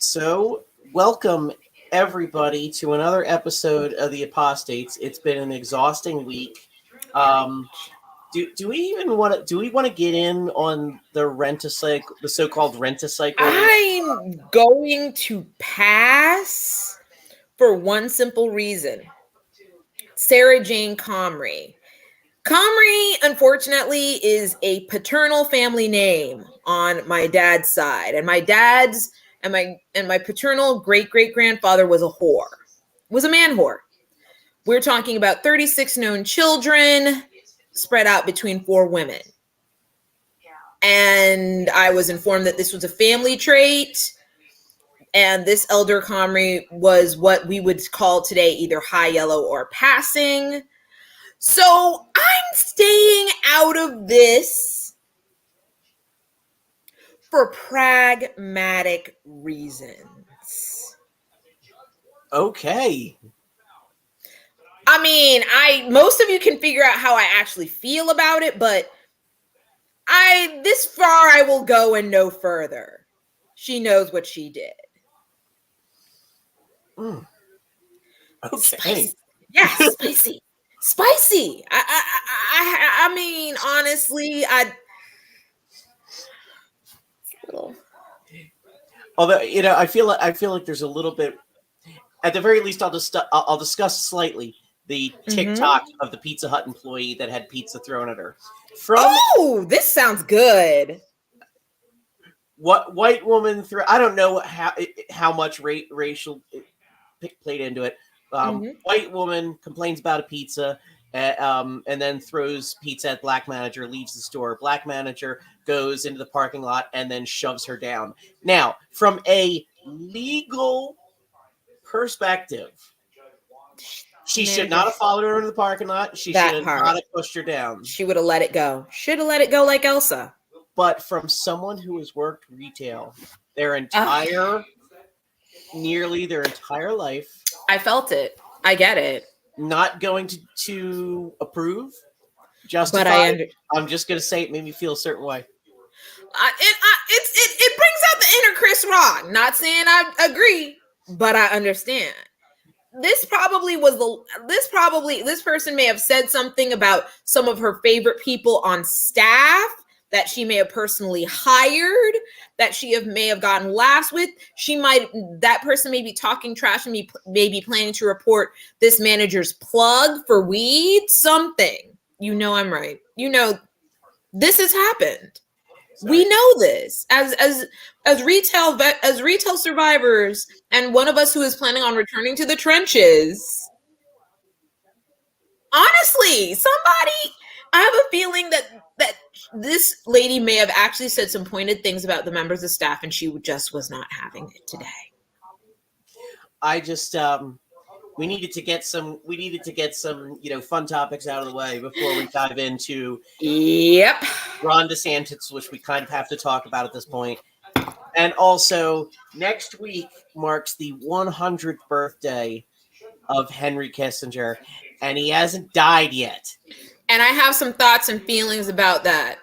So, welcome everybody to another episode of the Apostates. It's been an exhausting week. Um, do we even want to? Do we want to get in on the rent-a-cycle, the so-called rent-a-cycle? I'm going to pass for one simple reason. Sarah Jane Comrie. Comrie, unfortunately, is a paternal family name on my dad's side, and my dad's and my paternal great-great-grandfather was a whore, was a man whore. We're talking about 36 known children spread out between 4 women. And I was informed that this was a family trait, and this elder Comrie was what we would call today either high yellow or passing. So I'm staying out of this for pragmatic reasons. Okay. I mean, most of you can figure out how I actually feel about it, but this far I will go and no further. She knows what she did. Okay. Spicy. Yeah, spicy. I mean, honestly, Although I feel like there's a little bit. At the very least, I'll discuss slightly the TikTok of the Pizza Hut employee that had pizza thrown at her. This sounds good. What white woman I don't know how much racial played into it. White woman complains about a pizza and then throws pizza at black manager, leaves the store. Black manager goes into the parking lot and then shoves her down. Now, from a legal perspective, she should not have followed her into the parking lot. She should not have pushed her down. She would have let it go. Should have let it go like Elsa. But from someone who has worked retail nearly their entire life. I felt it. I get it. Not going to approve, justify. I'm just going to say it made me feel a certain way. It brings out the inner Chris Rock. Not saying I agree, but I understand. This person may have said something about some of her favorite people on staff that she may have personally hired, that she may have gotten laughs with. That person may be talking trash and may be planning to report this manager's plug for weed, something. I'm right. This has happened. Sorry. We know this as retail survivors, and one of us who is planning on returning to the trenches. Honestly, I have a feeling that this lady may have actually said some pointed things about the members of staff, and she just was not having it today. I just we needed to get some fun topics out of the way before we dive into Ron DeSantis, which we kind of have to talk about at this point. And also, next week marks the 100th birthday of Henry Kissinger, and he hasn't died yet. And I have some thoughts and feelings about that.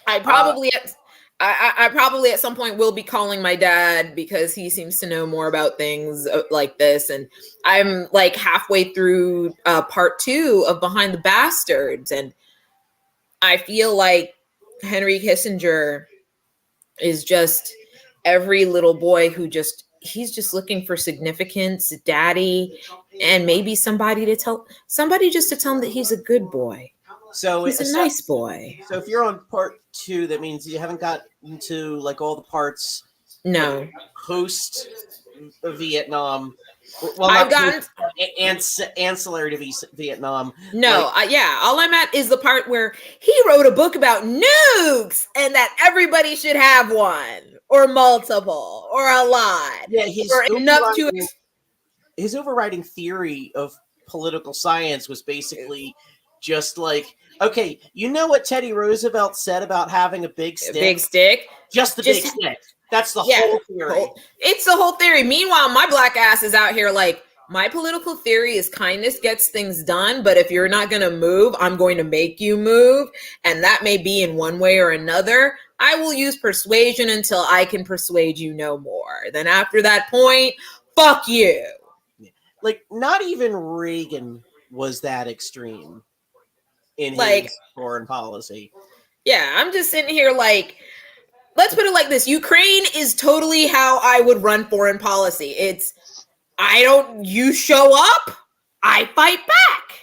I probably at some point will be calling my dad because he seems to know more about things like this. And I'm like halfway through part 2 of Behind the Bastards. And I feel like Henry Kissinger is just every little boy who he's just looking for significance, daddy, and maybe somebody just to tell him that he's a good boy. So he's a nice boy. So if you're on part 2, that means you haven't got into like all the parts. No. Post Vietnam. Well, I've gotten ancillary to Vietnam. No, all I'm at is the part where he wrote a book about nukes and that everybody should have one or multiple or a lot. Yeah, his overriding theory of political science was basically just like, okay, you know what Teddy Roosevelt said about having a big stick? Big stick? Just the big stick. That's the whole theory. It's the whole theory. Meanwhile, my black ass is out here like, my political theory is kindness gets things done, but if you're not going to move, I'm going to make you move. And that may be in one way or another. I will use persuasion until I can persuade you no more. Then after that point, fuck you. Like, not even Reagan was that extreme in Like, his foreign policy. yeah, I'm just sitting here like, let's put it like this. Ukraine is totally how I would run foreign policy. It's, you show up, I fight back.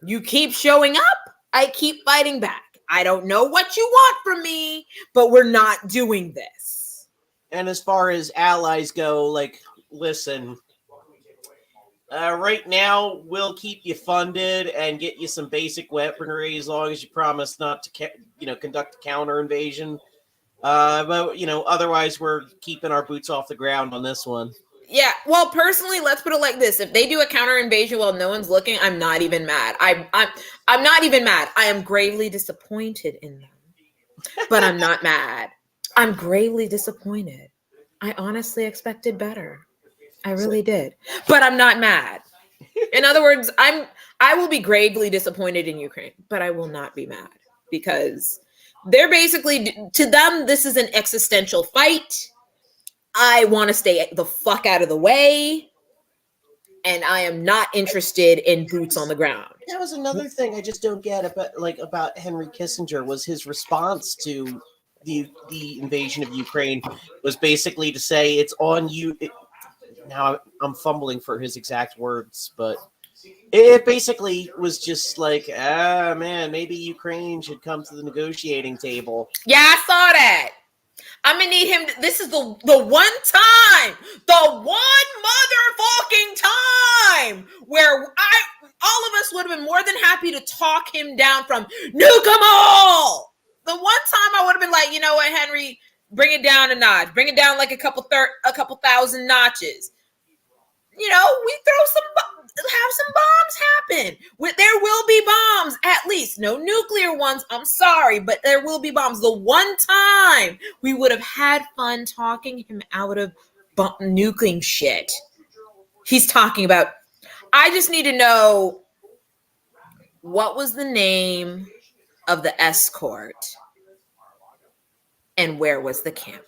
You keep showing up, I keep fighting back. I don't know what you want from me, but we're not doing this. And as far as allies go, like, listen, right now we'll keep you funded and get you some basic weaponry as long as you promise not to, conduct a counter invasion. But otherwise we're keeping our boots off the ground on this one. Yeah, well, personally, let's put it like this: if they do a counter invasion while no one's looking, I'm not even mad. I'm not even mad. I am gravely disappointed in them, but I'm not mad. I'm gravely disappointed. I honestly expected better. I really did, but I'm not mad. In other words, I will be gravely disappointed in Ukraine, but I will not be mad because they're basically, to them, this is an existential fight. I want to stay the fuck out of the way, and I am not interested in boots on the ground. That was another thing I just don't get about Henry Kissinger was his response to the invasion of Ukraine was basically to say it's on you. Now I'm fumbling for his exact words, but it basically was just like, man, maybe Ukraine should come to the negotiating table. Yeah, I saw that. I'm gonna need him. This is the one motherfucking time where all of us would have been more than happy to talk him down from nuke them all. The one time I would have been like, you know what, Henry, bring it down a notch, bring it down like a couple thousand notches. We have some bombs happen. There will be bombs, at least. No nuclear ones, I'm sorry, but there will be bombs. The one time we would have had fun talking him out of nuking shit. He's talking about, I just need to know, what was the name of the escort and where was the camera?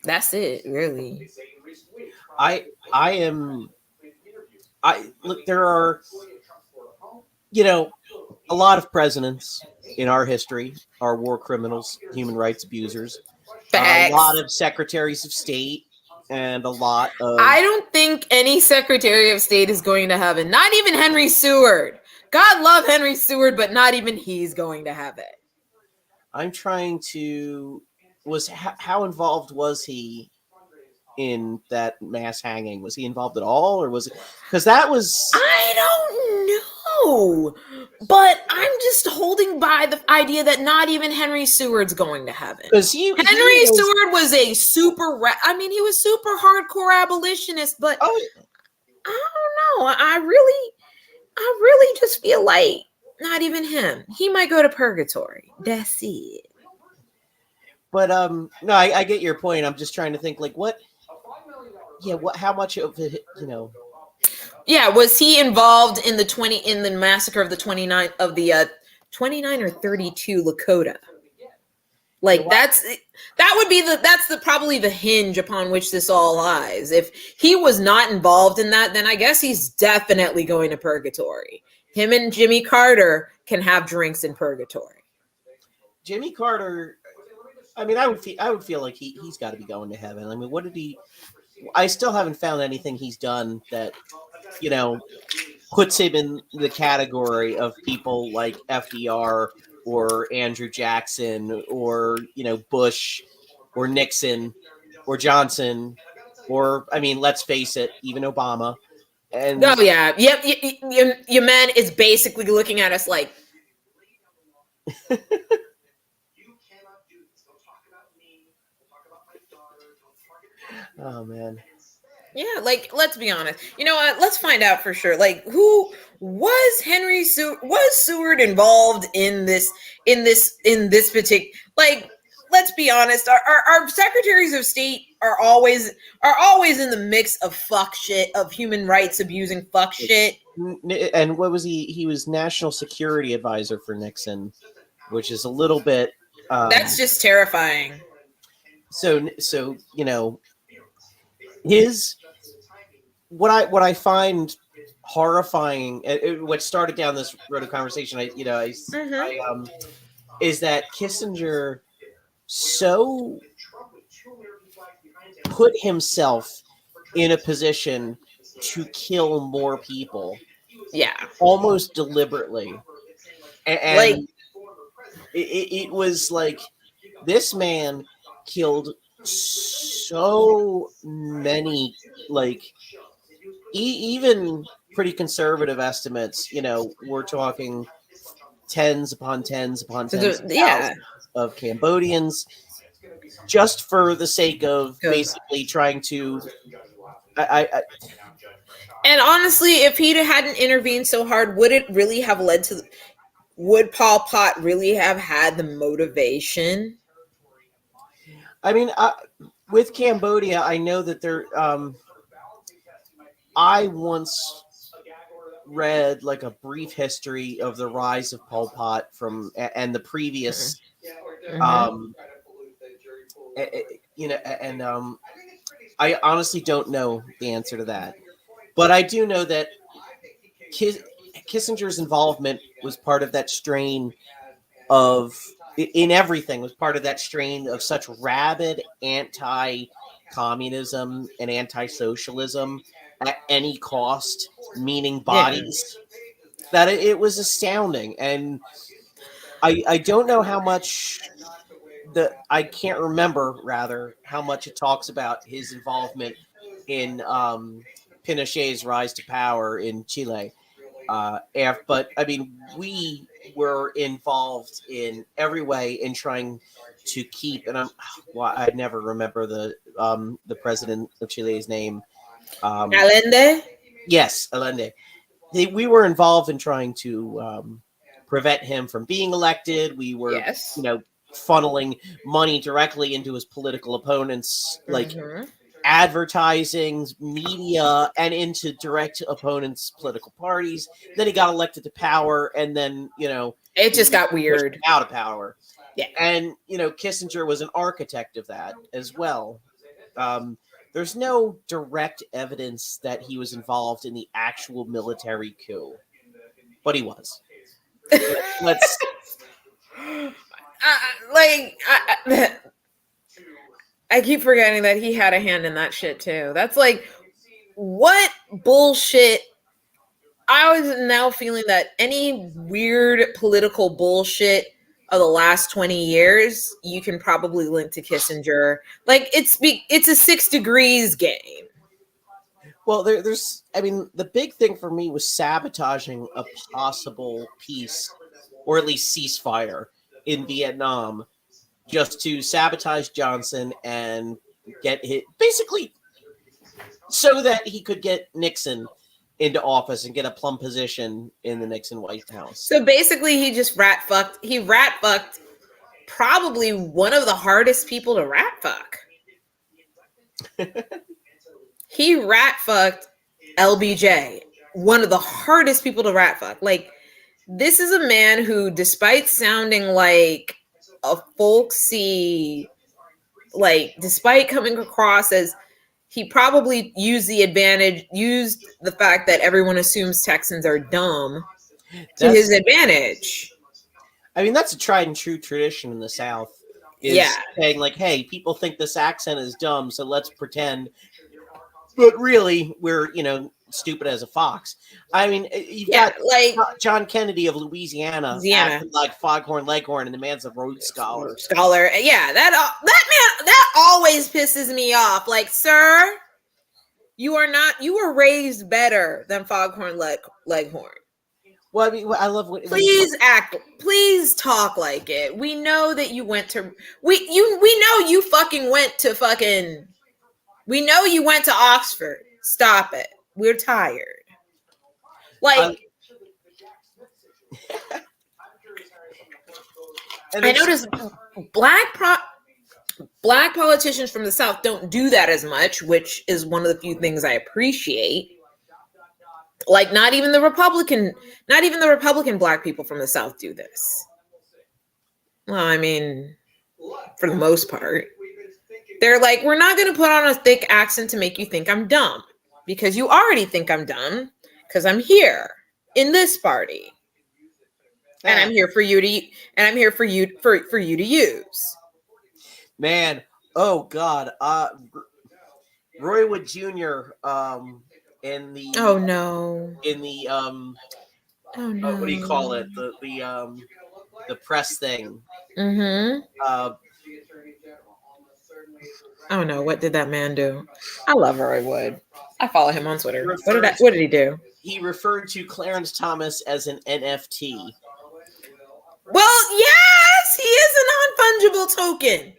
That's it, really. Look, there are, a lot of presidents in our history are war criminals, human rights abusers. Facts. A lot of secretaries of state and a lot of... I don't think any secretary of state is going to heaven. Not even Henry Seward. God love Henry Seward, but not even he's going to heaven. I'm trying to... How involved was he in that mass hanging? Was he involved at all, or was it because that was... I don't know, but I'm just holding by the idea that not even Henry Seward's going to heaven. Because Seward was a super he was super hardcore abolitionist, but I don't know. I really just feel like not even him. He might go to purgatory. That's it. But no, I get your point. I'm just trying to think, like, what? Yeah, how much of it, Yeah, was he involved in the massacre of the 29 or 32 Lakota? Like, that's probably the hinge upon which this all lies. If he was not involved in that, then I guess he's definitely going to purgatory. Him and Jimmy Carter can have drinks in purgatory. Jimmy Carter, I would feel like he's got to be going to heaven. What did he? I still haven't found anything he's done that, puts him in the category of people like FDR or Andrew Jackson or, Bush or Nixon or Johnson or, let's face it, even Obama. And oh yeah, yep. Your man is basically looking at us like, oh man. Yeah, like, let's be honest. You know what? Let's find out for sure. Like, who was Henry Seward? Was Seward involved in this particular? Like, let's be honest. Our secretaries of state are always in the mix of fuck shit, of human rights abusing fuck shit. And what was he? He was national security advisor for Nixon. which is a little bit. That's just terrifying. So his what I find horrifying, what started down this road of conversation, is that Kissinger so put himself in a position to kill more people, almost deliberately, and it was like this man killed so many, like even pretty conservative estimates, we're talking tens upon tens upon tens of thousands of Cambodians, just for the sake of basically trying to and honestly, if he hadn't intervened so hard, would it really have led to, would Pol Pot really have had the motivation? I mean, with Cambodia, I know that there I once read like a brief history of the rise of Pol Pot and the previous I honestly don't know the answer to that, but I do know that Kissinger's involvement was part of that strain in everything, was part of that strain of such rabid anti-communism and anti-socialism at any cost, meaning bodies, that it was astounding. And I don't know how much I can't remember rather how much it talks about his involvement in Pinochet's rise to power in Chile. But I mean, we were involved in every way in trying to keep, and I never remember the president of Chile's name. Allende? Yes, Allende. We were involved in trying to prevent him from being elected. We were, funneling money directly into his political opponents, like advertising, media, and into direct opponents' political parties. Then he got elected to power, and then it just got weird, out of power. Yeah, and Kissinger was an architect of that as well. There's no direct evidence that he was involved in the actual military coup, but he was. Let's. I keep forgetting that he had a hand in that shit too. That's like, what bullshit. I was now feeling that any weird political bullshit of the last 20 years, you can probably link to Kissinger. Like, it's a 6 degrees game. Well, there's, I mean, the big thing for me was sabotaging a possible peace, or at least ceasefire, in Vietnam, just to sabotage Johnson and get hit, basically, so that he could get Nixon into office and get a plum position in the Nixon White House. So basically, he just rat fucked probably one of the hardest people to rat fuck. He rat fucked LBJ, one of the hardest people to rat fuck. Like, this is a man who, despite sounding like a folksy, despite coming across as, he probably used the fact that everyone assumes Texans are dumb to his advantage. I mean, that's a tried and true tradition in the South. Saying like, hey, people think this accent is dumb, so let's pretend. But really, we're, stupid as a fox. I mean, you've got John Kennedy of Louisiana acting like Foghorn Leghorn, and the man's a Rhodes Scholar. Yeah, that man, that always pisses me off. Like, sir, you were raised better than Foghorn Leghorn. Well, I mean, I love what. Please talk like it. We know that you went to. We know you fucking went to fucking. We know you went to Oxford. Stop it. We're tired. I noticed black politicians from the South don't do that as much, which is one of the few things I appreciate. Like, not even the Republican black people from the South do this. Well, I mean, for the most part. They're like, we're not going to put on a thick accent to make you think I'm dumb, because you already think I'm dumb because I'm here in this party. And I'm here for you to use. Man, oh God. Roy Wood Jr. In the Oh no. Oh no. what do you call it? The press thing. Mm-hmm. Oh no, what did that man do? I love Roy Wood. I follow him on Twitter. What did he do? He referred to Clarence Thomas as an NFT. Well, yes, he is a non-fungible token.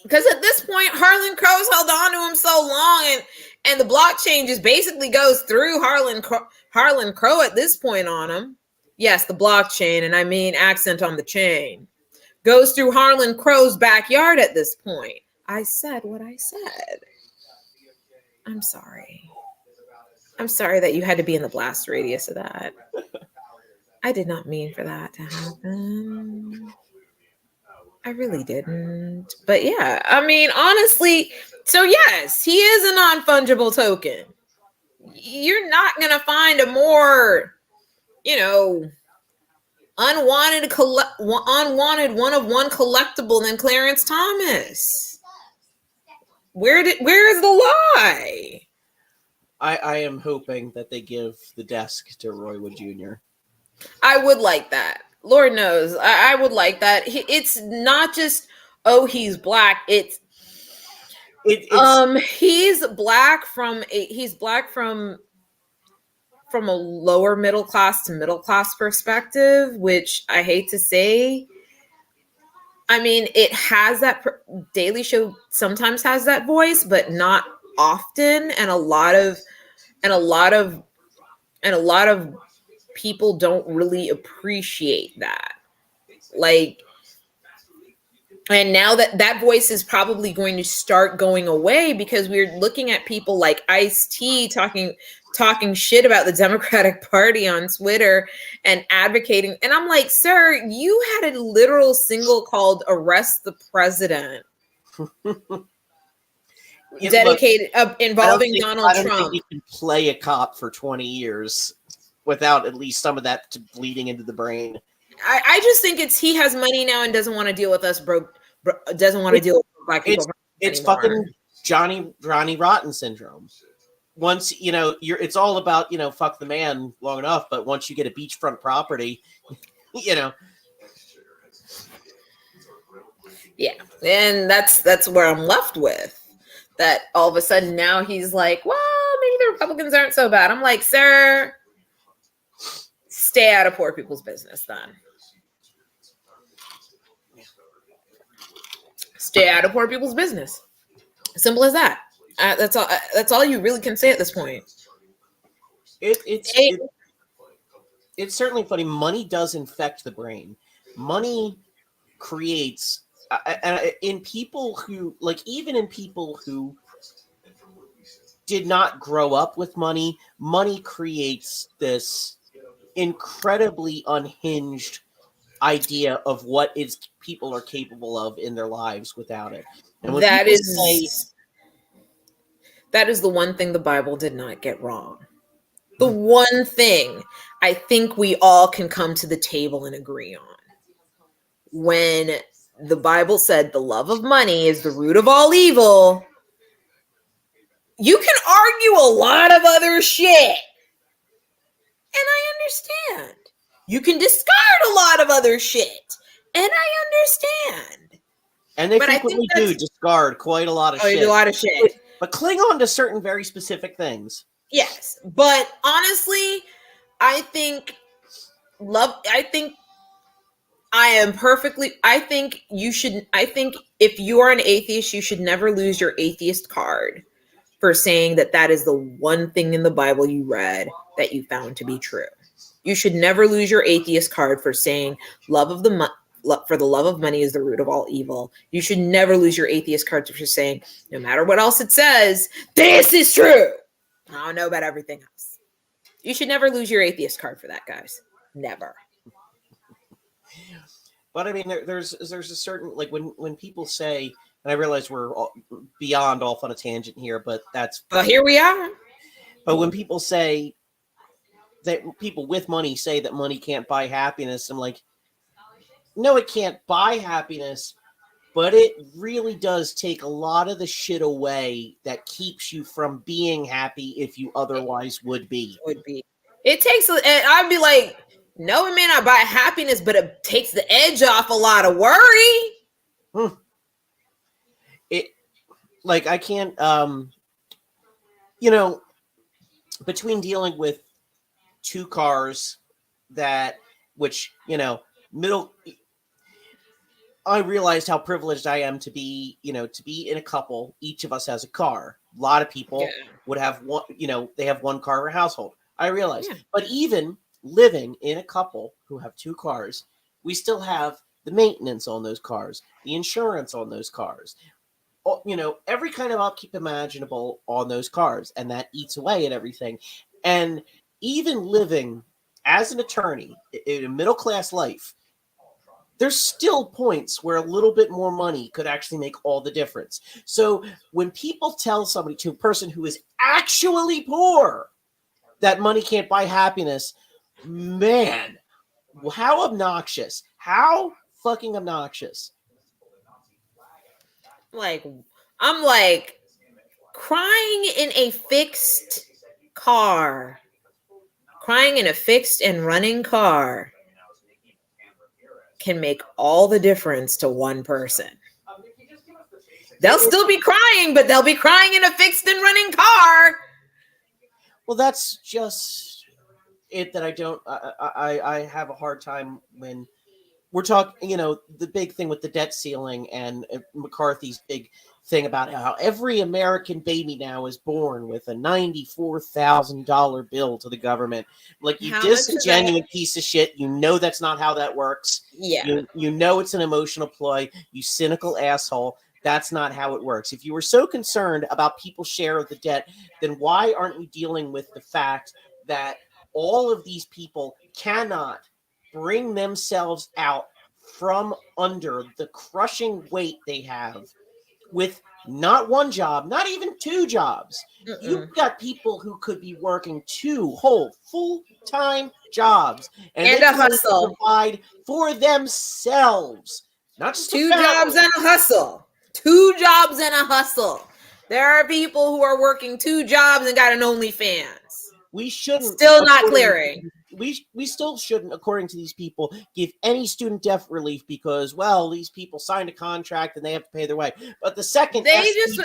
Because at this point, Harlan Crow's held on to him so long, and the blockchain just basically goes through Harlan Crow at this point on him. Yes, the blockchain, and I mean accent on the chain, goes through Harlan Crow's backyard at this point. I said what I said. I'm sorry. I'm sorry that you had to be in the blast radius of that. I did not mean for that to happen. I really didn't. But yeah, I mean, honestly, so yes, he is a non-fungible token. You're not going to find a more, unwanted one-of-one collectible than Clarence Thomas. Where is the lie? I am hoping that they give the desk to Roy Wood Jr. I would like that. Lord knows, I would like that. It's not just, oh, he's black. It's he's black from a lower middle class to middle class perspective, which I hate to say. I mean, it has that. Daily Show sometimes has that voice, but not often, and a lot of people don't really appreciate that. Like, and now that voice is probably going to start going away, because we're looking at people like Ice-T talking shit about the Democratic Party on Twitter and advocating. And I'm like, sir, you had a literal single called "Arrest the President." Dedicated involving Donald Trump. I don't think you can play a cop for 20 years without at least some of that bleeding into the brain. I just think he has money now and doesn't want to deal with us, doesn't want to deal with black people. It's fucking Johnny Rotten syndrome. Once, it's all about, fuck the man long enough, but once you get a beachfront property, Yeah. And that's where I'm left with. That all of a sudden now he's like, well, maybe the Republicans aren't so bad. I'm like, sir, stay out of poor people's business then. Stay out of poor people's business. Simple as that. That's all. That's all you really can say at this point. It's certainly funny. Money does infect the brain. Money creates, in people who, even in people who did not grow up with money, money creates this incredibly unhinged idea of what people are capable of in their lives without it. And that is the one thing the Bible did not get wrong. The one thing I think we all can come to the table and agree on. When the Bible said the love of money is the root of all evil, you can argue a lot of other shit. And I understand. You can discard a lot of other shit. And I understand. And they frequently do discard quite a lot of shit. A lot of shit. But cling on to certain very specific things. Yes. But honestly, I think if you are an atheist, you should never lose your atheist card for saying that is the one thing in the Bible you read that you found to be true. You should never lose your atheist card for saying for the love of money is the root of all evil. You should never lose your atheist card for saying, no matter what else it says, this is true. I don't know about everything else. You should never lose your atheist card for that, guys. Never. But I mean, there's a certain, like, when people say, and I realize we're beyond off on a tangent here, but here we are. But when people say that, people with money say that money can't buy happiness, I'm like, no, it can't buy happiness, but it really does take a lot of the shit away that keeps you from being happy if you otherwise would be. It takes, and I'd be like, no, it may not buy happiness, but it takes the edge off a lot of worry. It, like, I can't, between dealing with two cars I realized how privileged I am to be in a couple. Each of us has a car. A lot of people would have one, they have one car per household. I realized. Yeah. But even living in a couple who have two cars, we still have the maintenance on those cars, the insurance on those cars, every kind of upkeep imaginable on those cars. And that eats away at everything. And even living as an attorney in a middle-class life, there's still points where a little bit more money could actually make all the difference. So when people tell somebody, to a person who is actually poor, that money can't buy happiness, man, how obnoxious. How fucking obnoxious. I'm like, crying in a fixed car, crying in a fixed and running car can make all the difference to one person. They'll still be crying, but they'll be crying in a fixed and running car. Well, that's just it that I have a hard time when we're talking, the big thing with the debt ceiling and McCarthy's big thing about how every American baby now is born with a $94,000 bill to the government. Like, you disingenuous piece of shit. That's not how that works. Yeah. It's an emotional ploy. You cynical asshole. That's not how it works. If you were so concerned about people's share of the debt, then why aren't you dealing with the fact that all of these people cannot bring themselves out from under the crushing weight they have with not one job, not even two jobs. You've got people who could be working two whole full-time jobs and they a hustle, provide for themselves. Not just two jobs and a hustle. 2 jobs and a hustle. There are people who are working 2 jobs and got an OnlyFans. We shouldn't. Still not clearing. We still shouldn't, according to these people, give any student debt relief because, well, these people signed a contract and they have to pay their way. But the second SVB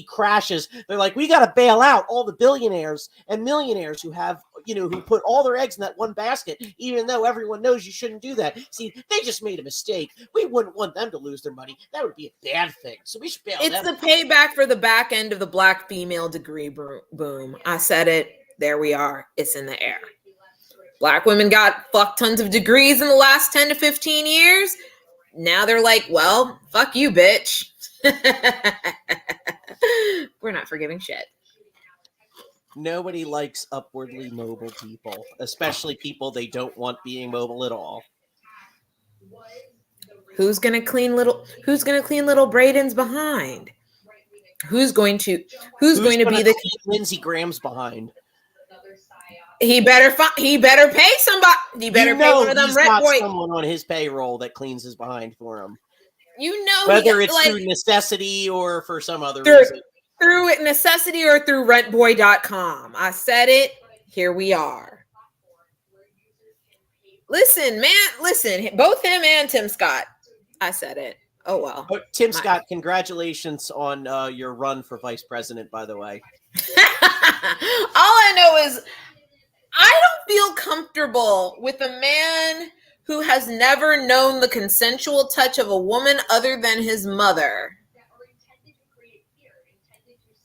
crashes, they're like, we got to bail out all the billionaires and millionaires who have, who put all their eggs in that one basket, even though everyone knows you shouldn't do that. See, they just made a mistake. We wouldn't want them to lose their money. That would be a bad thing. So we should bail them. It's the payback for the back end of the black female degree boom. I said it. There we are. It's in the air. Black women got fuck tons of degrees in the last 10 to 15 years. Now they're like, well, fuck you, bitch. We're not forgiving shit. Nobody likes upwardly mobile people, especially people they don't want being mobile at all. Who's gonna clean little Braden's behind? Who's going to be the Lindsey Graham's behind? He better pay somebody. He better pay one of them rent boys. Someone on his payroll that cleans his behind for him. Whether it's through necessity or for some other reason. Through necessity or through rentboy.com. I said it. Here we are. Listen, man. Both him and Tim Scott. I said it. Oh, well. Tim Scott, congratulations on your run for vice president, by the way. All I know is I don't feel comfortable with a man who has never known the consensual touch of a woman other than his mother.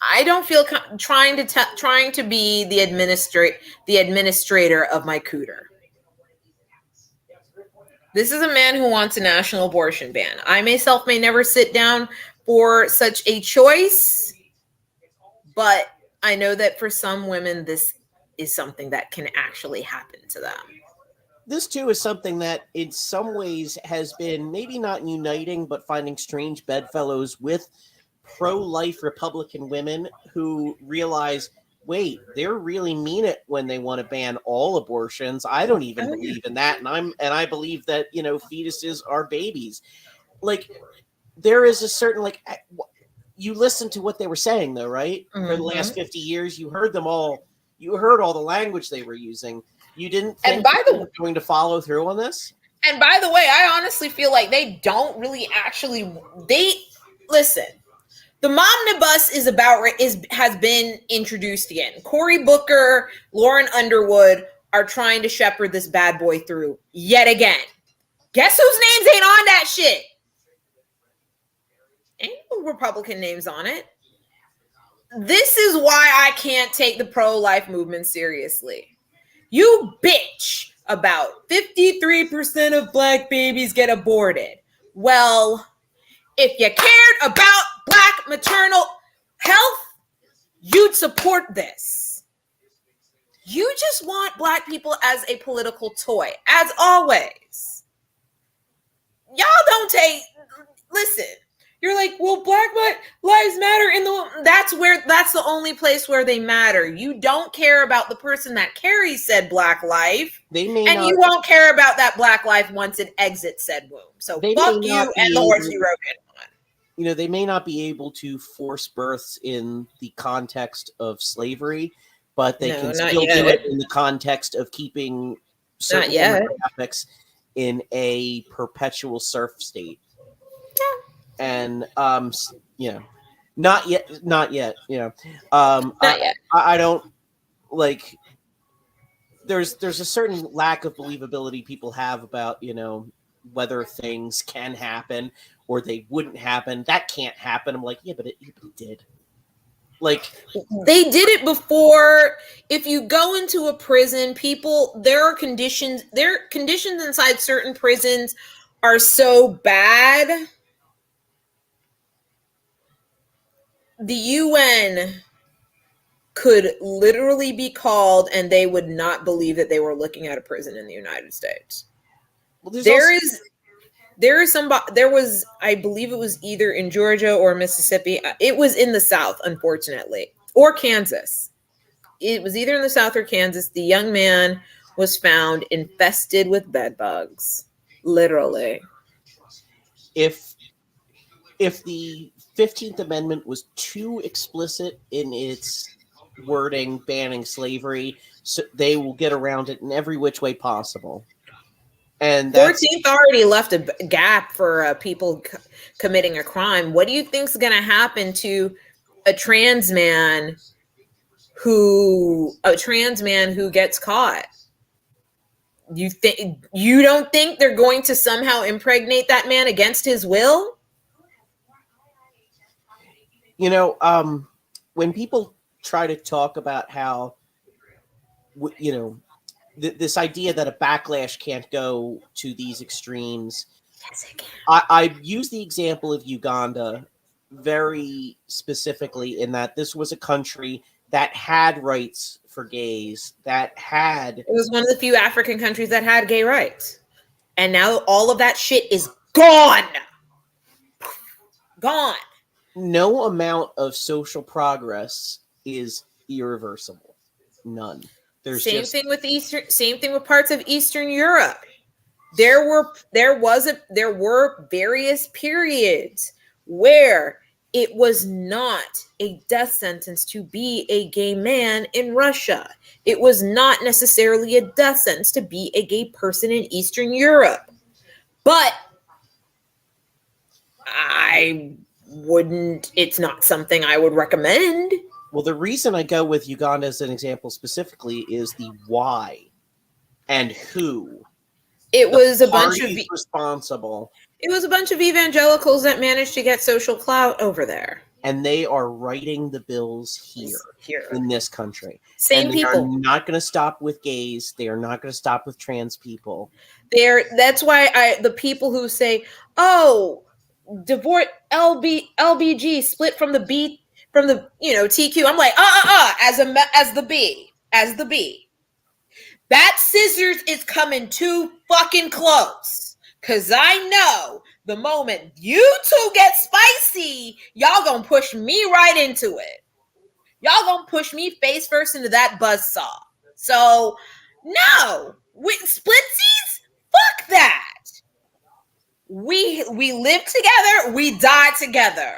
I don't feel trying to be the administrator of my cooter. This is a man who wants a national abortion ban. I myself may never sit down for such a choice, but I know that for some women, this is something that can actually happen to them. this too is something that in some ways has been maybe not uniting, but finding strange bedfellows with pro-life Republican women who realize, wait, they're really mean it when they want to ban all abortions. I don't even believe in that, and I believe that, you know, fetuses are babies. Like, there is a certain, like, you listen to what they were saying though, right? For the last 50 years, you heard them all. You heard all the language they were using. You didn't think they were going to follow through on this? And by the way, I honestly feel like they don't really actually. Listen. The Momnibus has been introduced again. Cory Booker, Lauren Underwood are trying to shepherd this bad boy through yet again. Guess whose names ain't on that shit? Ain't no Republican names on it. This is why I can't take the pro-life movement seriously. You bitch about 53% of Black babies get aborted. Well, if you cared about Black maternal health, you'd support this. You just want Black people as a political toy, as always. Y'all don't listen. You're like, well, Black lives matter that's the only place where they matter. You don't care about the person that carries said Black life. You won't care about that Black life once it exits said womb. So fuck you and the horse you rode in on. You know, they may not be able to force births in the context of slavery, but they can still do it in the context of keeping certain demographics in a perpetual serf state. And you know, not yet. You know, not yet. I don't like. There's a certain lack of believability people have about, you know, whether things can happen or they wouldn't happen. That can't happen. I'm like, yeah, but it did. Like, they did it before. If you go into a prison, there are conditions. Conditions inside certain prisons are so bad. The UN could literally be called and they would not believe that they were looking at a prison in the United States. Well, I believe it was either in Georgia or Mississippi. It was in the South, unfortunately, or Kansas. It was either in the South or Kansas. The young man was found infested with bed bugs, literally. If the 15th Amendment was too explicit in its wording banning slavery, so they will get around it in every which way possible. And 14th already left a gap for people committing a crime. What do you think's going to happen to a trans man who gets caught? You don't think they're going to somehow impregnate that man against his will? You know, when people try to talk about how, you know, this idea that a backlash can't go to these extremes, yes, it can. I use the example of Uganda very specifically in that this was a country that had rights for gays, it was one of the few African countries that had gay rights. And now all of that shit is gone. Gone. No amount of social progress is irreversible. None. Same thing with parts of Eastern Europe. There were various periods where it was not a death sentence to be a gay man in Russia. It was not necessarily a death sentence to be a gay person in Eastern Europe. But it's not something I would recommend. Well, the reason I go with Uganda as an example specifically is the why and who. It was a bunch of responsible. It was a bunch of evangelicals that managed to get social clout over there. And they are writing the bills here in this country. Same people. They are not going to stop with gays. They are not going to stop with trans people. That's why the people who say, "Oh, divorce LBG split from the B from the TQ." I'm like, as the B. That scissors is coming too fucking close. Cause I know the moment you two get spicy, y'all gonna push me right into it. Y'all gonna push me face first into that buzzsaw. So no, splitsies, fuck that. We live together, we die together.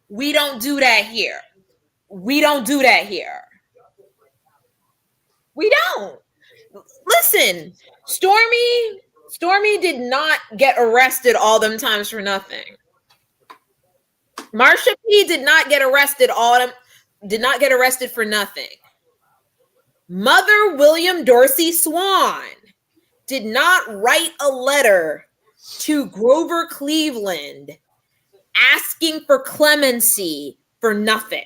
We don't do that here. We don't do that here. We don't. Listen, Stormy did not get arrested all them times for nothing. Marsha P did not get arrested for nothing. Mother William Dorsey Swan did not write a letter to Grover Cleveland asking for clemency for nothing.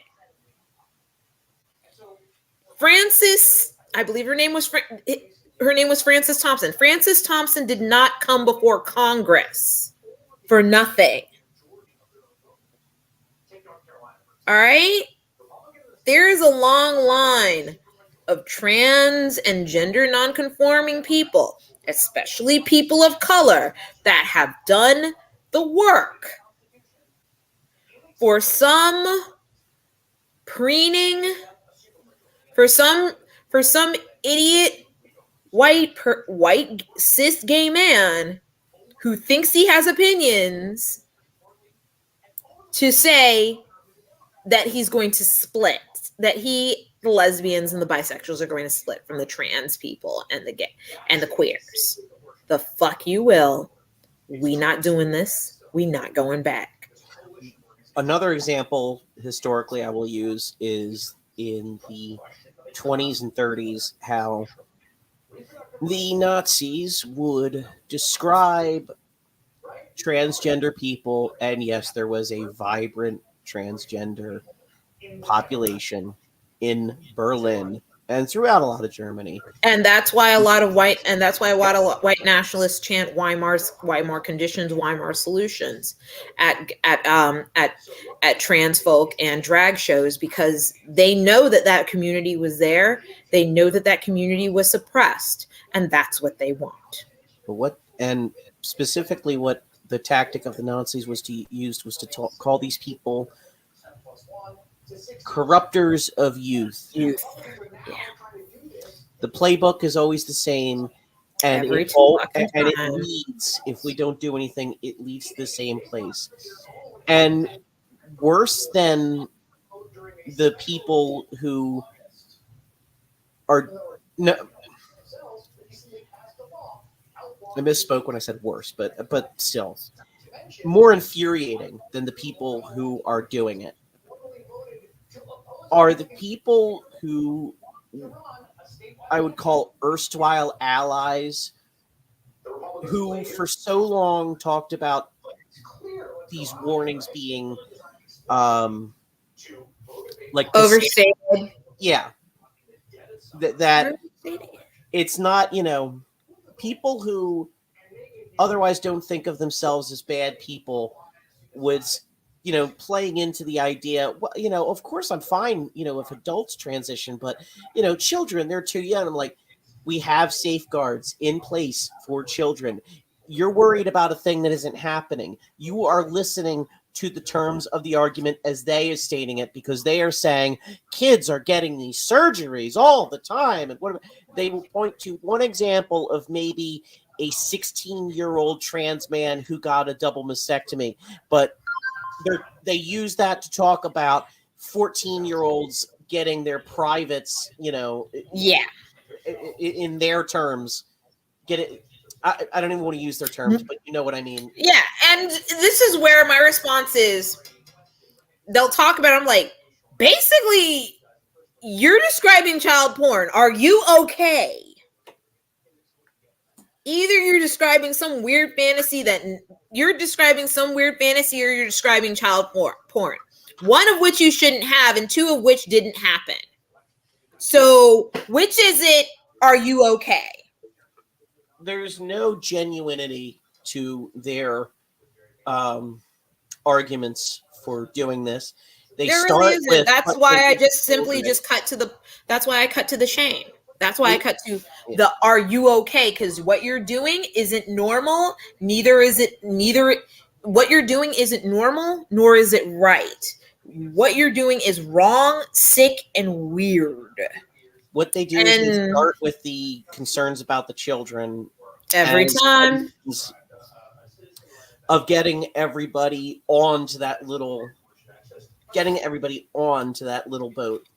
Frances, I believe her name was Frances Thompson. Frances Thompson did not come before Congress for nothing. All right? There is a long line of trans and gender nonconforming people, especially people of color, that have done the work. For some preening, for some idiot white cis gay man who thinks he has opinions to say that he's going to split, that the lesbians and the bisexuals are going to split from the trans people and the gay and the queers. The fuck you will. We not doing this. We not going back. Another example historically I will use is in the 20s and 30s, how the Nazis would describe transgender people, and yes, there was a vibrant transgender population in Berlin and throughout a lot of Germany. And that's why a lot of white nationalists chant Weimar conditions, Weimar solutions at trans folk and drag shows, because they know that community was there. They know that community was suppressed, and that's what they want. And specifically what the tactic of the Nazis was to call these people corrupters of youth. Yeah. The playbook is always the same, and it leads, if we don't do anything, it leads to the same place. And worse than the people who are I misspoke when I said worse, but still more infuriating than the people who are doing it are the people who I would call erstwhile allies, who for so long talked about these warnings being like overstated. Yeah. That it's not, people who otherwise don't think of themselves as bad people would, playing into the idea, well, of course I'm fine, if adults transition, but, children, they're too young. I'm like, we have safeguards in place for children. You're worried about a thing that isn't happening. You are listening to the terms of the argument as they are stating it, because they are saying kids are getting these surgeries all the time. And they will point to one example of maybe a 16-year-old trans man who got a double mastectomy, but they use that to talk about 14-year-olds getting their privates, in their terms. Get it? I don't even want to use their terms, but you know what I mean. Yeah, and this is where my response is. They'll talk about it, I'm like, basically, you're describing child porn. Are you okay? Either you're describing some weird fantasy or you're describing child porn. One of which you shouldn't have, and two of which didn't happen. So, which is it? Are you okay? There's no genuinity to their arguments for doing this. They there start really isn't. with, that's why I cut to the shame. That's why I cut to the "Are you okay?" Because what you're doing isn't normal. What you're doing isn't normal, nor is it right. What you're doing is wrong, sick, and weird. What they do is they start with the concerns about the children every as time of getting everybody onto that little boat.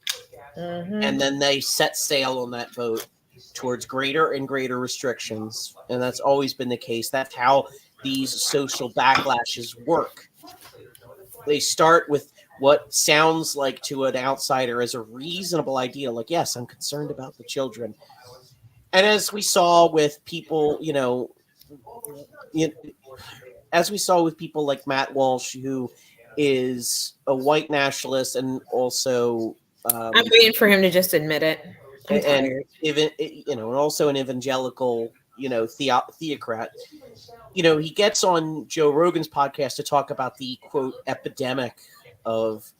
And then they set sail on that boat towards greater and greater restrictions. And that's always been the case. That's how these social backlashes work. They start with what sounds like to an outsider as a reasonable idea, like, yes, I'm concerned about the children. And as we saw with people, as we saw with people like Matt Walsh, who is a white nationalist and also I'm waiting for him to just admit it. I'm tired. Even and also an evangelical theocrat. He gets on Joe Rogan's podcast to talk about the quote epidemic of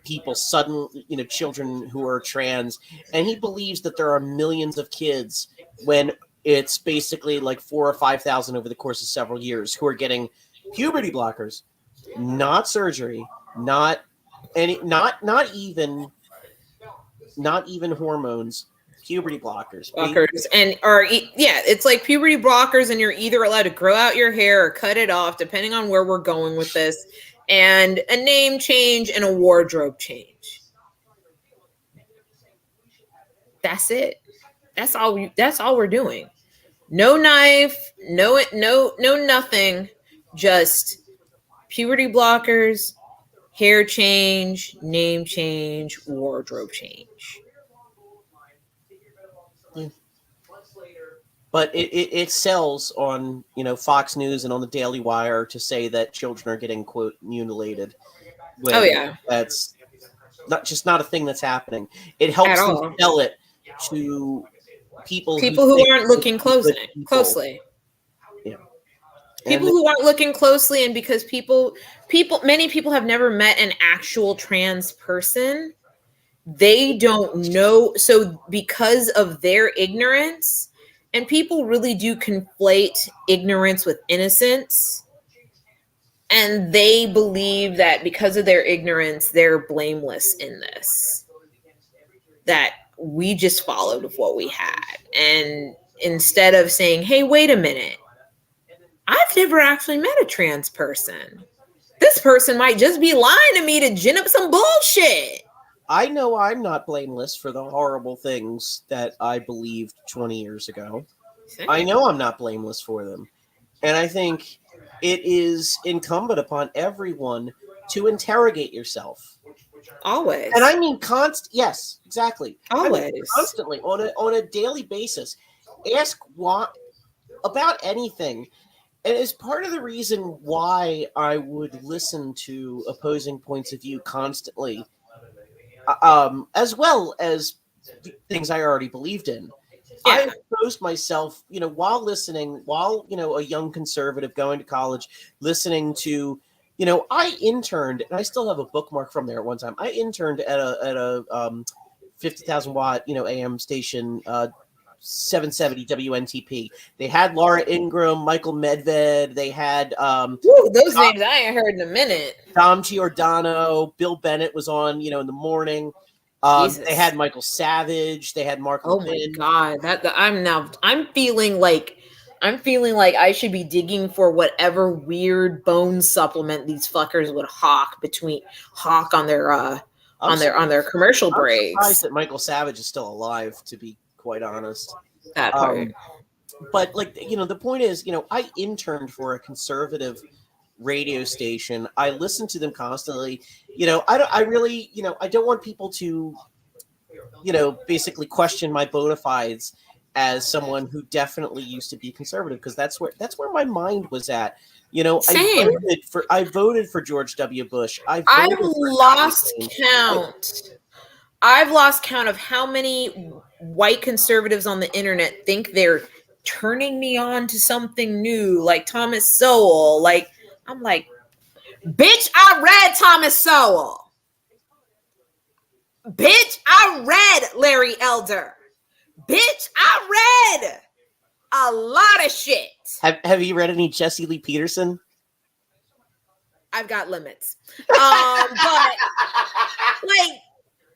people children who are trans, and he believes that there are millions of kids when it's basically like 4,000 or 5,000 over the course of several years who are getting puberty blockers, not surgery, not even hormones, puberty blockers. And it's like puberty blockers, and you're either allowed to grow out your hair or cut it off, depending on where we're going with this, and a name change and a wardrobe change. That's it. That's all we're doing. No knife, no nothing. Just puberty blockers, hair change, name change, wardrobe change. But it sells on Fox News and on the Daily Wire to say that children are getting quote mutilated. That's not a thing that's happening. It helps them sell it to people who aren't looking closely. Yeah. People who aren't looking closely, and because many people have never met an actual trans person. They don't know. So because of their ignorance, and people really do conflate ignorance with innocence, and they believe that because of their ignorance, they're blameless in this. That we just followed with what we had. And instead of saying, hey, wait a minute, I've never actually met a trans person. This person might just be lying to me to gin up some bullshit. I know I'm not blameless for the horrible things that I believed 20 years ago. Same. I know I'm not blameless for them. And I think it is incumbent upon everyone to interrogate yourself. Always. And I mean yes, exactly. Always. I mean, constantly, on a daily basis. Ask what about anything. And it's part of the reason why I would listen to opposing points of view constantly. As well as things I already believed in. Yeah. I exposed myself, while a young conservative going to college, listening to, I interned, and I still have a bookmark from there at one time. I interned at a 50,000 watt, AM station, 770 WNTP. They had Laura Ingraham, Michael Medved. They had those names I ain't heard in a minute. Tom Giordano, Bill Bennett was on, in the morning. They had Michael Savage. They had Mark. Oh my God, I'm feeling like I should be digging for whatever weird bone supplement these fuckers would hawk on their commercial breaks. I'm surprised that Michael Savage is still alive, to be quite honest. That part. But the point is, I interned for a conservative radio station. I listen to them constantly. I don't want people to, basically question my bona fides as someone who definitely used to be conservative, because that's where my mind was at. Same. I voted for George W. Bush. I've lost count. I've lost count of how many white conservatives on the internet think they're turning me on to something new, like Thomas Sowell. I'm like, bitch, I read Thomas Sowell. Bitch, I read Larry Elder. Bitch, I read a lot of shit. Have you read any Jesse Lee Peterson? I've got limits. But like,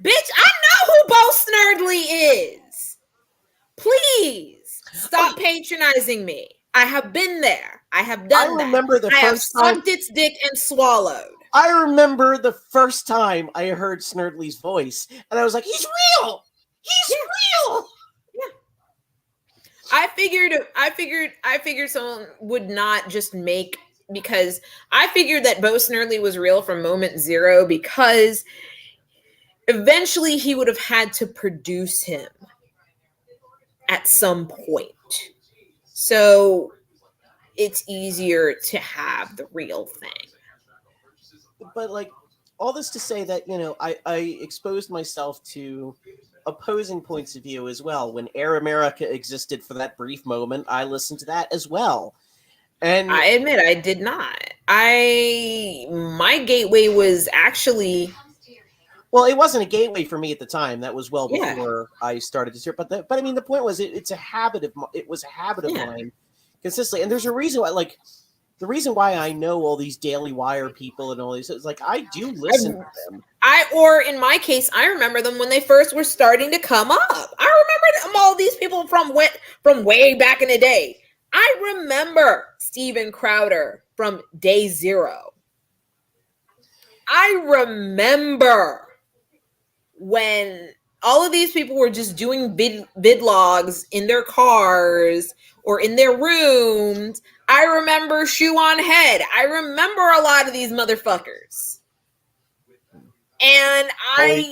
bitch, I know who Bo Snerdley is. Please stop patronizing me. I have been there. I have done that. I have sucked its dick and swallowed. I remember the first time I heard Snerdley's voice, and I was like, he's real! He's real! Yeah. I figured someone would not just make, because I figured that Bo Snerdley was real from moment zero, because eventually he would have had to produce him at some point. So it's easier to have the real thing. But like, all this to say that, you know, I exposed myself to opposing points of view as well. When Air America existed for that brief moment, I listened to that as well. And I admit I did not. My gateway was actually, well, it wasn't a gateway for me at the time. That was well before I started to hear. But I mean, the point was, it was a habit of mine consistently. And there's a reason why, like, the reason why I know all these Daily Wire people and all these is like, I do listen to them. Or in my case, I remember them when they first were starting to come up. I remember all these people from way back in the day. I remember Steven Crowder from day zero. I remember when all of these people were just doing vid logs in their cars or in their rooms. I remember Shoe on Head. I remember a lot of these motherfuckers. And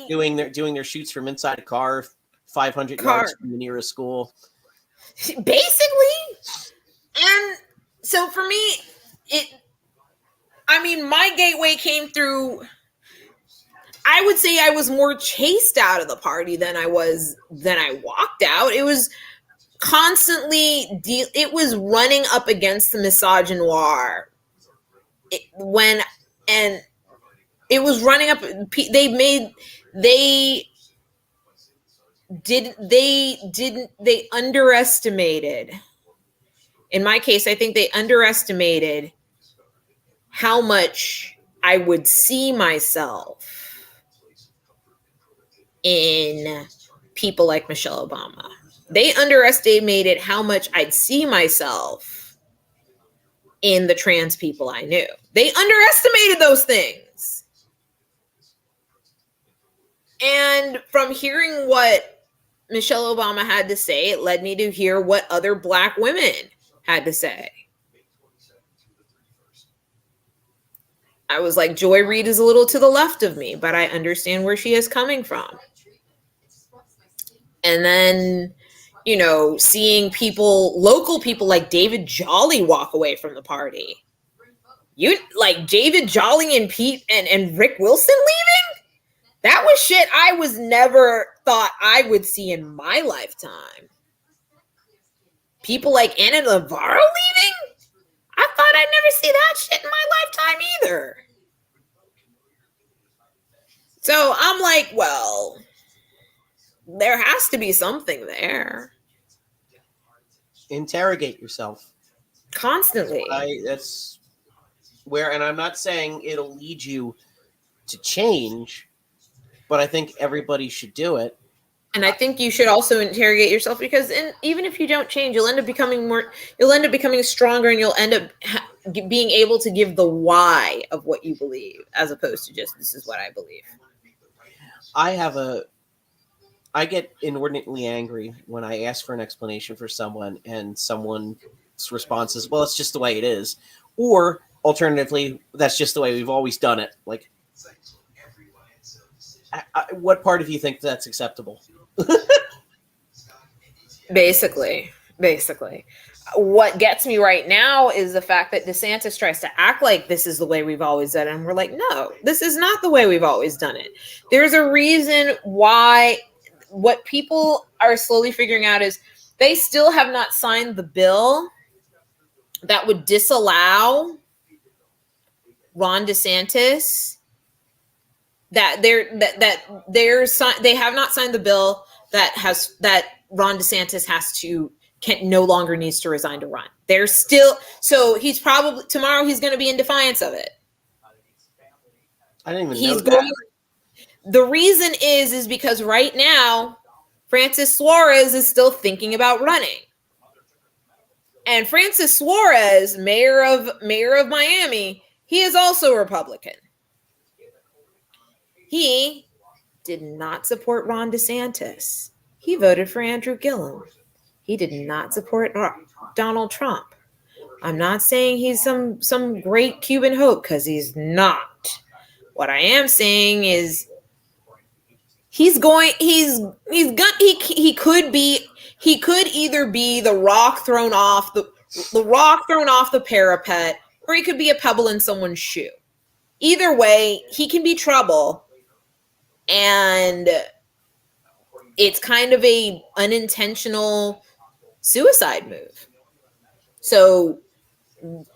doing their shoots from inside a car, 500 yards from the nearest school. Basically. And so for me, my gateway came through. I would say I was more chased out of the party than I walked out. It was constantly, it was running up against the misogynoir. It was running up. They underestimated. In my case, I think they underestimated how much I would see myself in people like Michelle Obama. They underestimated how much I'd see myself in the trans people I knew. They underestimated those things. And from hearing what Michelle Obama had to say, it led me to hear what other Black women had to say. I was like, Joy Reid is a little to the left of me, but I understand where she is coming from. And then, you know, seeing local people like David Jolly walk away from the party. You like David Jolly and Pete and Rick Wilson leaving? That was shit I was never thought I would see in my lifetime. People like Anna Navarro leaving? I thought I'd never see that shit in my lifetime either. So I'm like, well, there has to be something there. Interrogate yourself. Constantly. That's where, and I'm not saying it'll lead you to change, but I think everybody should do it. And I think you should also interrogate yourself, because even if you don't change, you'll end up becoming stronger, and you'll end up being able to give the why of what you believe, as opposed to just, this is what I believe. I get inordinately angry when I ask for an explanation for someone and someone's response is, well, it's just the way it is. Or alternatively, that's just the way we've always done it. Like, what part of you think that's acceptable? Basically. What gets me right now is the fact that DeSantis tries to act like this is the way we've always done it. And we're like, no, this is not the way we've always done it. There's a reason why. What people are slowly figuring out is they still have not signed the bill that would disallow Ron DeSantis. They have not signed the bill that Ron DeSantis no longer needs to resign to run. There's still, so he's probably, tomorrow he's going to be in defiance of it. I didn't even know that. The reason is because right now, Francis Suarez is still thinking about running. And Francis Suarez, mayor of Miami, he is also a Republican. He did not support Ron DeSantis. He voted for Andrew Gillum. He did not support Donald Trump. I'm not saying he's some great Cuban hope, because he's not. What I am saying is he could either be the rock thrown off the parapet, or he could be a pebble in someone's shoe. Either way, he can be trouble, and it's kind of a unintentional suicide move. So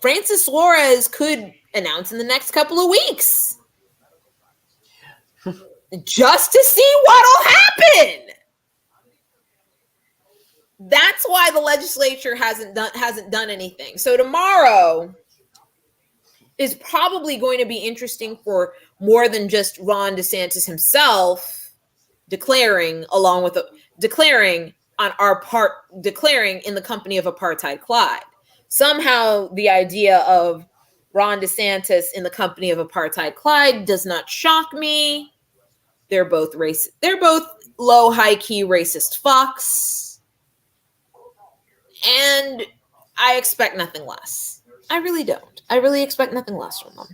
Francis Suarez could announce in the next couple of weeks just to see what'll happen. That's why the legislature hasn't done anything. So tomorrow is probably going to be interesting for more than just Ron DeSantis himself declaring in the company of Apartheid Clyde. Somehow the idea of Ron DeSantis in the company of Apartheid Clyde does not shock me. They're both racist. They're both low, high-key racist fucks. And I expect nothing less. I really don't. I really expect nothing less from them.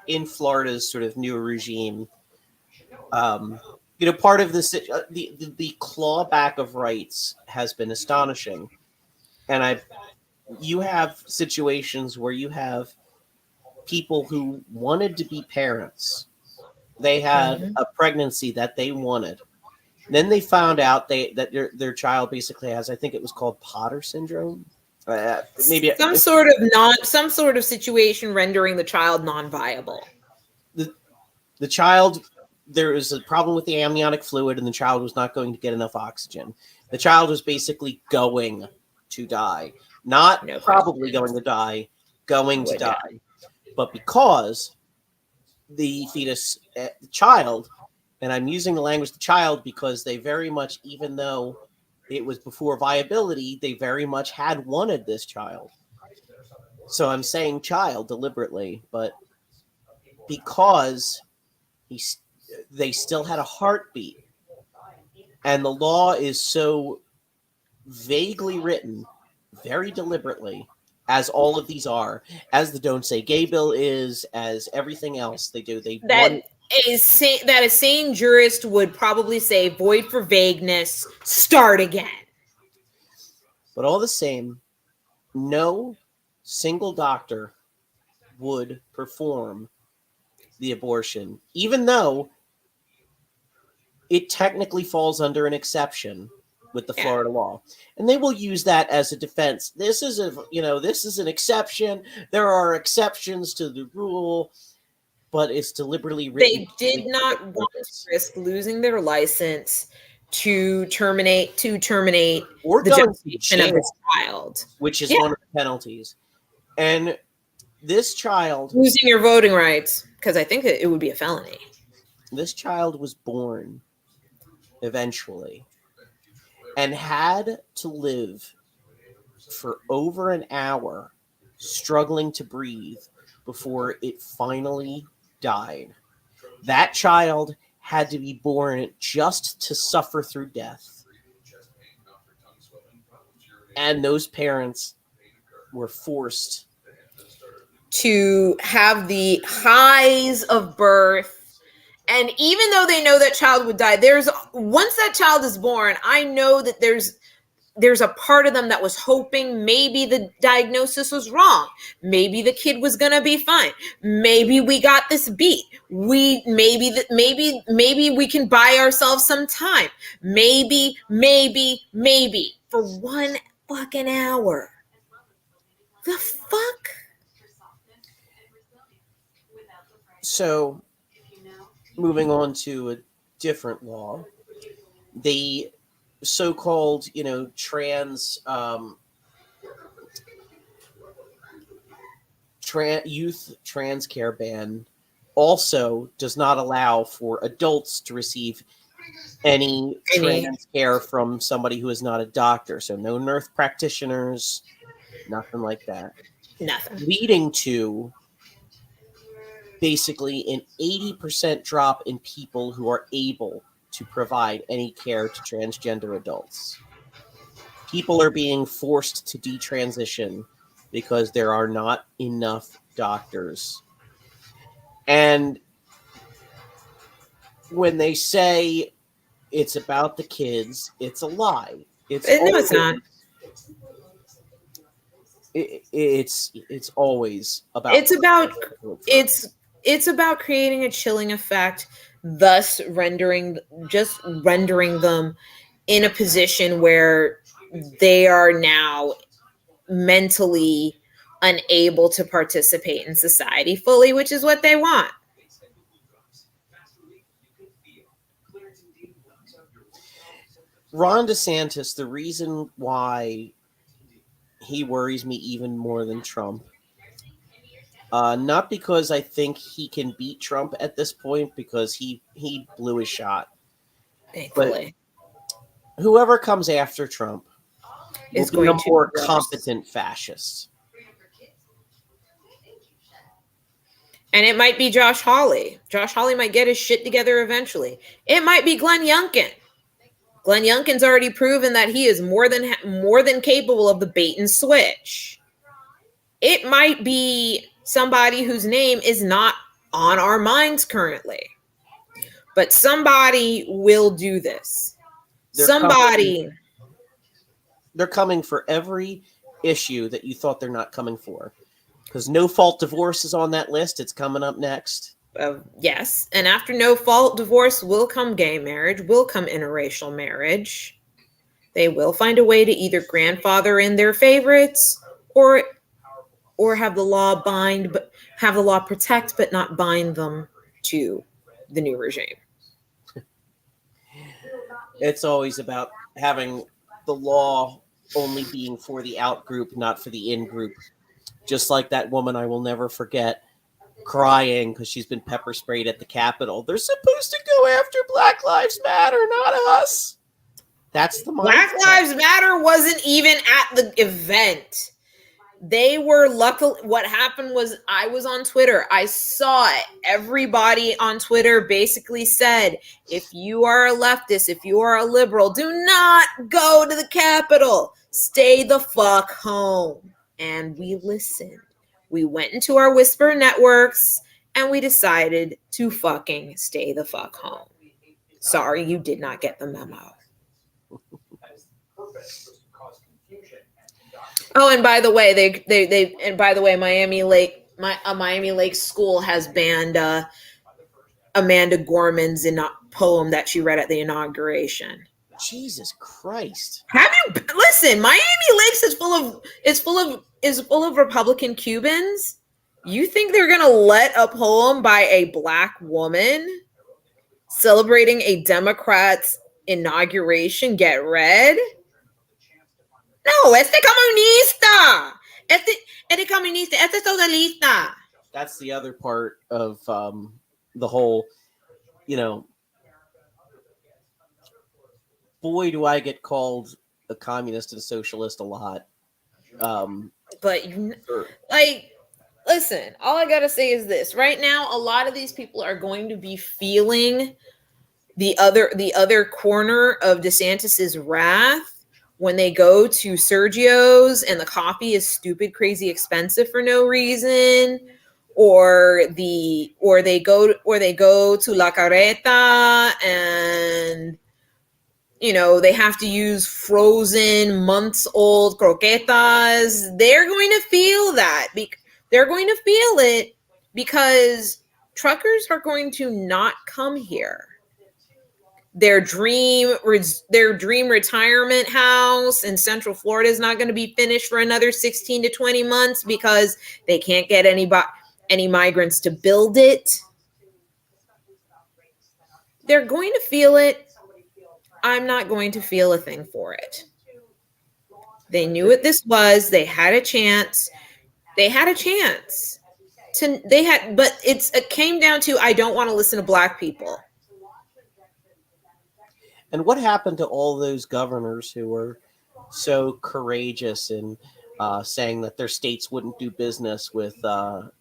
In Florida's sort of new regime, part of this, the clawback of rights has been astonishing, and you have situations where you have people who wanted to be parents. They had a pregnancy that they wanted. Then they found out that their child basically has, I think it was called Potter syndrome. Maybe some sort of situation rendering the child non-viable. The child, there was a problem with the amniotic fluid, and the child was not going to get enough oxygen. The child was basically going to die. Not probably going to die, going to die. But because the fetus, the child, and I'm using the language the child because they very much, even though it was before viability, they very much had wanted this child. So I'm saying child deliberately, but because they still had a heartbeat, and the law is so vaguely written, very deliberately, as all of these are, as the Don't Say Gay bill is, as everything else they do. A sane jurist would probably say void for vagueness, start again. But all the same, no single doctor would perform the abortion, even though it technically falls under an exception with the Florida law. And they will use that as a defense. This is an exception. There are exceptions to the rule, but it's deliberately written. They did not want to risk losing their license to terminate or the gestation of this child, which is one of the penalties. And this child, losing your voting rights, because I think it would be a felony. This child was born eventually and had to live for over an hour struggling to breathe before it finally died. That child had to be born just to suffer through death. And those parents were forced to have the highs of birth. And even though they know that child would die, once that child is born, I know that there's a part of them that was hoping maybe the diagnosis was wrong. Maybe the kid was going to be fine. Maybe we got this beat. Maybe we can buy ourselves some time. Maybe for 1 fucking hour. The fuck? So, moving on to a different law. the so-called, youth trans care ban also does not allow for adults to receive any trans care from somebody who is not a doctor. So no nurse practitioners, nothing like that. Nothing. Leading to basically an 80% drop in people who are able to provide any care to transgender adults. People are being forced to detransition because there are not enough doctors. And when they say it's about the kids, it's a lie. It's not. It's always about. It's about creating a chilling effect, thus rendering them in a position where they are now mentally unable to participate in society fully, which is what they want. Ron DeSantis, the reason why he worries me even more than Trump, not because I think he can beat Trump at this point, because he blew his shot. Thankfully. But whoever comes after Trump is going to be a more competent fascist. And it might be Josh Hawley. Josh Hawley might get his shit together eventually. It might be Glenn Youngkin. Glenn Youngkin's already proven that he is more than capable of the bait and switch. It might be somebody whose name is not on our minds currently. But somebody will do this. They're coming for every issue that you thought they're not coming for. Because no-fault divorce is on that list. It's coming up next. Yes. And after no-fault divorce will come gay marriage, will come interracial marriage. They will find a way to either grandfather in their favorites or have the law protect but not bind them to the new regime. It's always about having the law only being for the out group, not for the in group. Just like that woman I will never forget crying because she's been pepper sprayed at the Capitol. They're supposed to go after Black Lives Matter, not us. That's the mindset. Black Lives Matter wasn't even at the event. They were luckily. What happened was I was on Twitter. I saw it. Everybody on Twitter basically said, if you are a leftist, if you are a liberal, do not go to the Capitol. Stay the fuck home. And we listened. We went into our whisper networks and we decided to fucking stay the fuck home. Sorry, you did not get the memo. Oh, and by the way, Miami Lake School has banned Amanda Gorman's poem that she read at the inauguration. Jesus Christ! Listen? Miami Lakes is full of Republican Cubans. You think they're gonna let a poem by a Black woman celebrating a Democrat's inauguration get read? No, este comunista. Este comunista. Este socialista. That's the other part of the whole, boy, do I get called a communist and a socialist a lot. Listen, all I gotta say is this. Right now, a lot of these people are going to be feeling the other corner of DeSantis's wrath when they go to Sergio's and the coffee is stupid, crazy expensive for no reason, or they go to La Carreta and they have to use frozen months-old croquetas. They're going to feel that. They're going to feel it because truckers are going to not come here. Their dream retirement house in Central Florida is not going to be finished for another 16 to 20 months because they can't get any migrants to build it. They're going to feel it. I'm not going to feel a thing for it. They knew what this was. They had a chance. They had a chance. But it came down to, I don't want to listen to black people. And what happened to all those governors who were so courageous in saying that their states wouldn't do business with,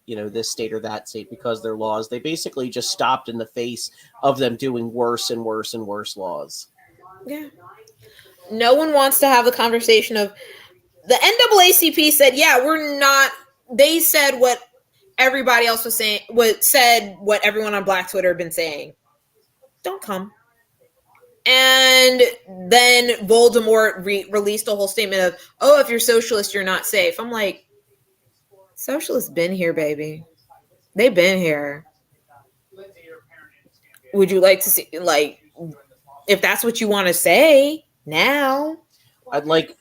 this state or that state because their laws? They basically just stopped in the face of them doing worse and worse and worse laws. Yeah. No one wants to have the conversation of the NAACP said, yeah, we're not. They said what everybody else was saying. What everyone on Black Twitter had been saying. Don't come. And then Voldemort released a whole statement of, oh, if you're socialist, you're not safe. I'm like, socialists been here, baby. They've been here. Would you like to see, like, if that's what you want to say now? I'd like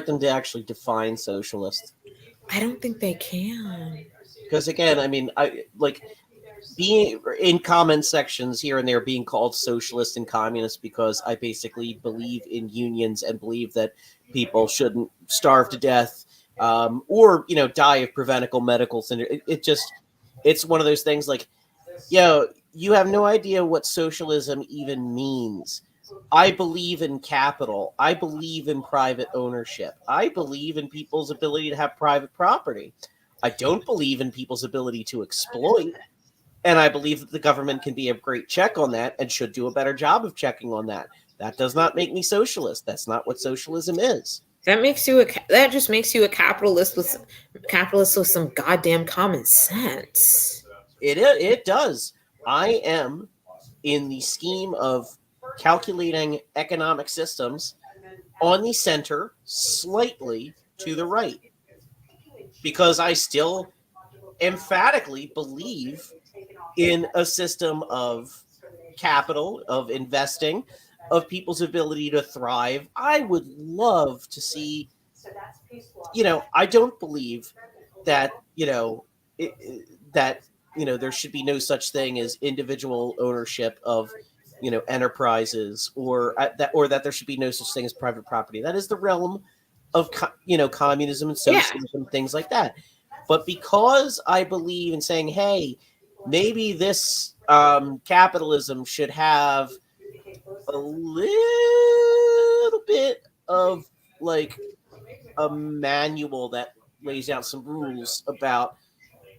them to actually define socialist. I don't think they can. Because again, I mean, I like being in comment sections here and there being called socialist and communist because I basically believe in unions and believe that people shouldn't starve to death or die of preventable medical syndrome. It's one of those things like, you have no idea what socialism even means. I believe in capital. I believe in private ownership. I believe in people's ability to have private property. I don't believe in people's ability to exploit. And I believe that the government can be a great check on that and should do a better job of checking on that. That does not make me socialist. That's not what socialism is. That just makes you a capitalist with some goddamn common sense. It does. I am in the scheme of calculating economic systems on the center, slightly to the right, because I still emphatically believe in a system of capital, of investing, of people's ability to thrive. I would love to see, I don't believe that, there should be no such thing as individual ownership of, enterprises or that there should be no such thing as private property. That is the realm of, communism and socialism, things like that. But because I believe in saying, hey, maybe this capitalism should have a little bit of like a manual that lays out some rules about,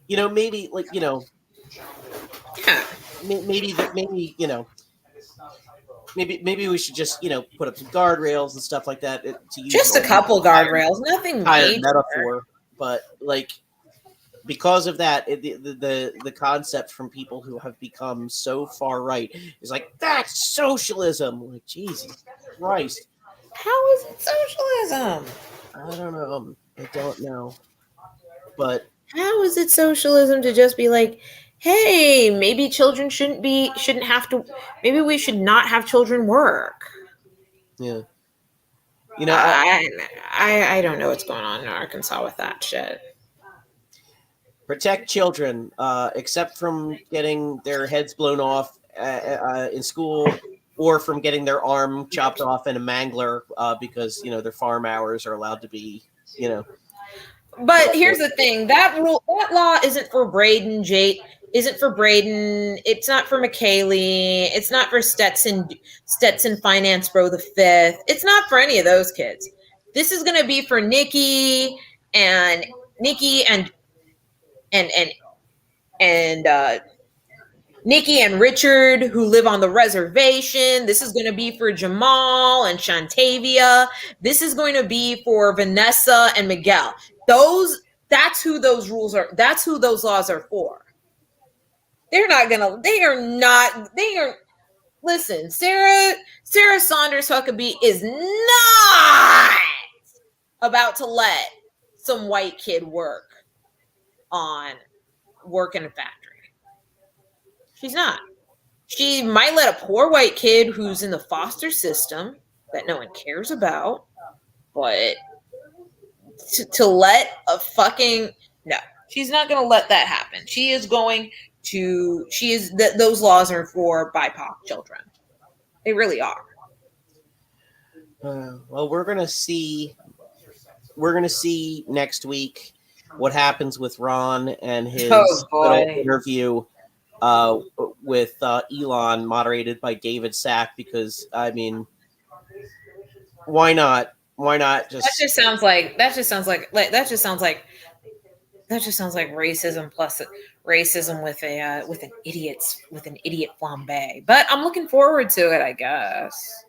maybe like, maybe we should just, put up some guardrails and stuff like that to use just a couple guardrails, nothing major. Metaphor, but like, because of that, the concept from people who have become so far right is like, that's socialism. Like, Jesus Christ. How is it socialism? I don't know. I don't know. But how is it socialism to just be like, hey, maybe children shouldn't have to, maybe we should not have children work. Yeah. I don't know what's going on in Arkansas with that shit. Protect children, except from getting their heads blown off in school or from getting their arm chopped off in a mangler because, their farm hours are allowed to be, But here's the thing. That law isn't for Braden, isn't for Braden. It's not for McKaylee. It's not for Stetson Finance Bro the Fifth. It's not for any of those kids. This is going to be for Nikki and Nikki and Richard, who live on the reservation. This is going to be for Jamal and Shantavia. This is going to be for Vanessa and Miguel. That's who those rules are. That's who those laws are for. Listen, Sarah Saunders Huckabee is not about to let some white kid work in a factory. She's not. She might let a poor white kid who's in the foster system that no one cares about, but to let a fucking no, she's not going to let that happen. Those laws are for BIPOC children. They really are. Well, we're gonna see. We're gonna see next week what happens with Ron and Oh his little boy. interview with Elon, moderated by David Sack. Because I mean, why not? Why not That just just sounds like that just sounds like racism plus racism with an idiot flambe. But I'm looking forward to it, I guess.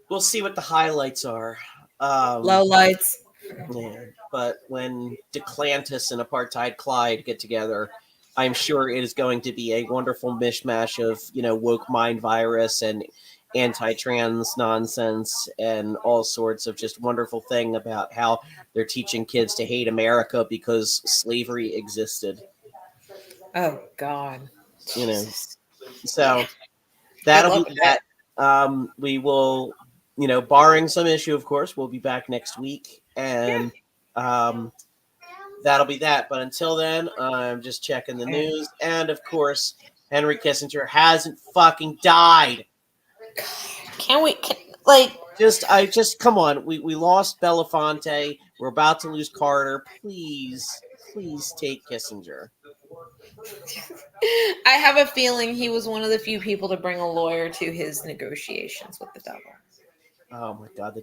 we'll see what the highlights are. Low lights. Yeah, but when DeClantis and Apartheid Clyde get together, I'm sure it is going to be a wonderful mishmash of woke mind virus and anti-trans nonsense and all sorts of just wonderful thing about how they're teaching kids to hate America because slavery existed. Oh God. You know, Jesus. so Good that'll luck be with that. that. We will, barring some issue, of course, we'll be back next week, and um, that'll be that. But until then, I'm just checking the Yeah. news, and of course, Henry Kissinger hasn't fucking died. Like I just come on. We lost Belafonte. We're about to lose Carter. Please take Kissinger. I have a feeling he was one of the few people to bring a lawyer to his negotiations with the devil. Oh my God, the